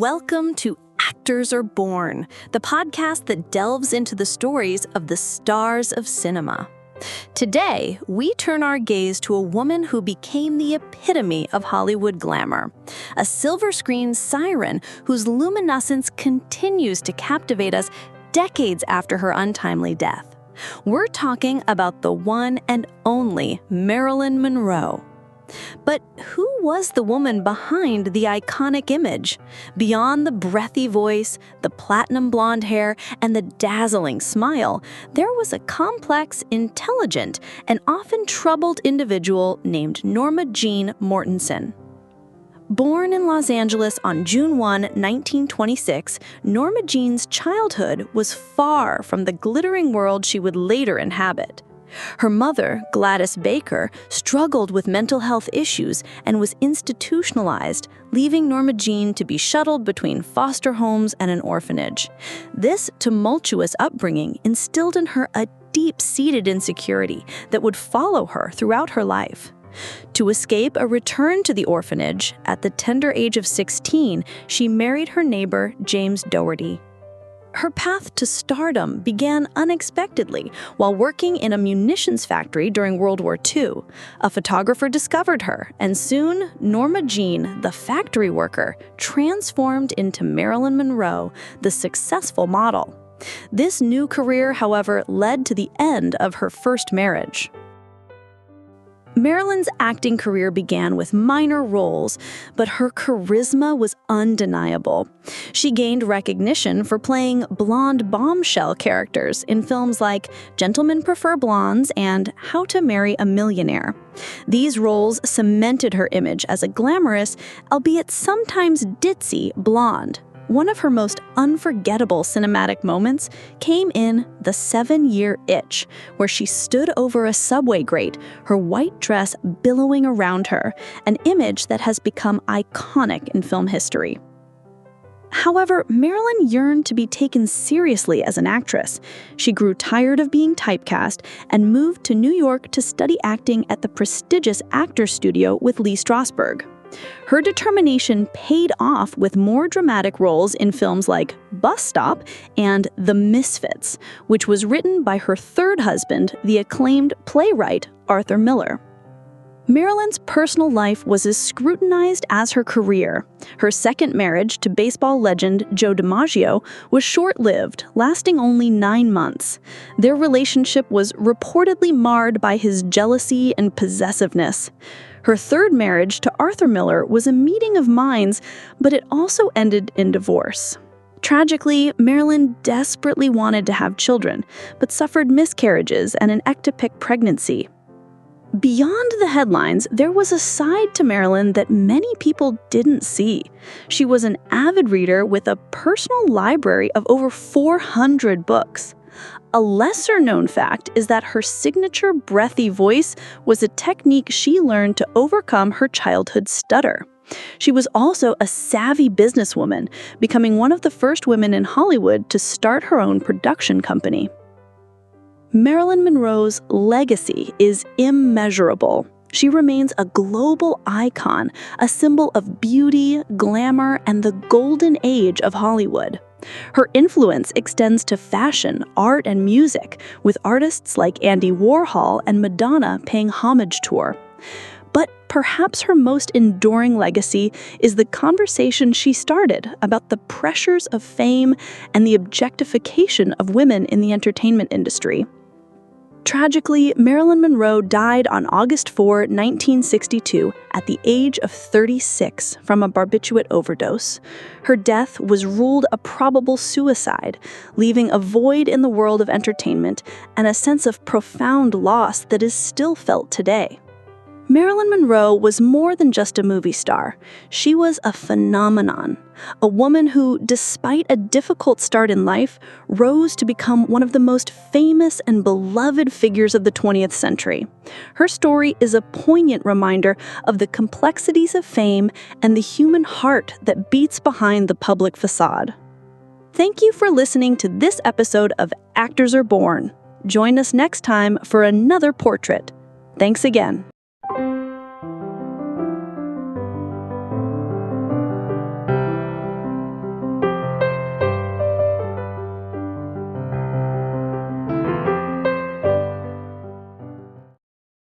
Welcome to Actors Are Born, the podcast that delves into the stories of the stars of cinema. Today, we turn our gaze to a woman who became the epitome of Hollywood glamour, a silver screen siren whose luminescence continues to captivate us decades after her untimely death. We're talking about the one and only Marilyn Monroe. But who was the woman behind the iconic image? Beyond the breathy voice, the platinum blonde hair, and the dazzling smile, there was a complex, intelligent, and often troubled individual named Norma Jean Mortensen. Born in Los Angeles on June 1, 1926, Norma Jean's childhood was far from the glittering world she would later inhabit. Her mother, Gladys Baker, struggled with mental health issues and was institutionalized, leaving Norma Jean to be shuttled between foster homes and an orphanage. This tumultuous upbringing instilled in her a deep-seated insecurity that would follow her throughout her life. To escape a return to the orphanage, at the tender age of 16, she married her neighbor, James Dougherty. Her path to stardom began unexpectedly while working in a munitions factory during World War II. A photographer discovered her, and soon Norma Jean, the factory worker, transformed into Marilyn Monroe, the successful model. This new career, however, led to the end of her first marriage. Marilyn's acting career began with minor roles, but her charisma was undeniable. She gained recognition for playing blonde bombshell characters in films like Gentlemen Prefer Blondes and How to Marry a Millionaire. These roles cemented her image as a glamorous, albeit sometimes ditzy, blonde. One of her most unforgettable cinematic moments came in The 7-Year Itch, where she stood over a subway grate, her white dress billowing around her, an image that has become iconic in film history. However, Marilyn yearned to be taken seriously as an actress. She grew tired of being typecast and moved to New York to study acting at the prestigious Actors Studio with Lee Strasberg. Her determination paid off with more dramatic roles in films like Bus Stop and The Misfits, which was written by her third husband, the acclaimed playwright Arthur Miller. Marilyn's personal life was as scrutinized as her career. Her second marriage to baseball legend Joe DiMaggio was short-lived, lasting only 9 months. Their relationship was reportedly marred by his jealousy and possessiveness. Her third marriage to Arthur Miller was a meeting of minds, but it also ended in divorce. Tragically, Marilyn desperately wanted to have children, but suffered miscarriages and an ectopic pregnancy. Beyond the headlines, there was a side to Marilyn that many people didn't see. She was an avid reader with a personal library of over 400 books. A lesser-known fact is that her signature breathy voice was a technique she learned to overcome her childhood stutter. She was also a savvy businesswoman, becoming one of the first women in Hollywood to start her own production company. Marilyn Monroe's legacy is immeasurable. She remains a global icon, a symbol of beauty, glamour, and the golden age of Hollywood. Her influence extends to fashion, art, and music, with artists like Andy Warhol and Madonna paying homage to her. But perhaps her most enduring legacy is the conversation she started about the pressures of fame and the objectification of women in the entertainment industry. Tragically, Marilyn Monroe died on August 4, 1962, at the age of 36 from a barbiturate overdose. Her death was ruled a probable suicide, leaving a void in the world of entertainment and a sense of profound loss that is still felt today. Marilyn Monroe was more than just a movie star. She was a phenomenon, a woman who, despite a difficult start in life, rose to become one of the most famous and beloved figures of the 20th century. Her story is a poignant reminder of the complexities of fame and the human heart that beats behind the public facade. Thank you for listening to this episode of Actors Are Born. Join us next time for another portrait. Thanks again.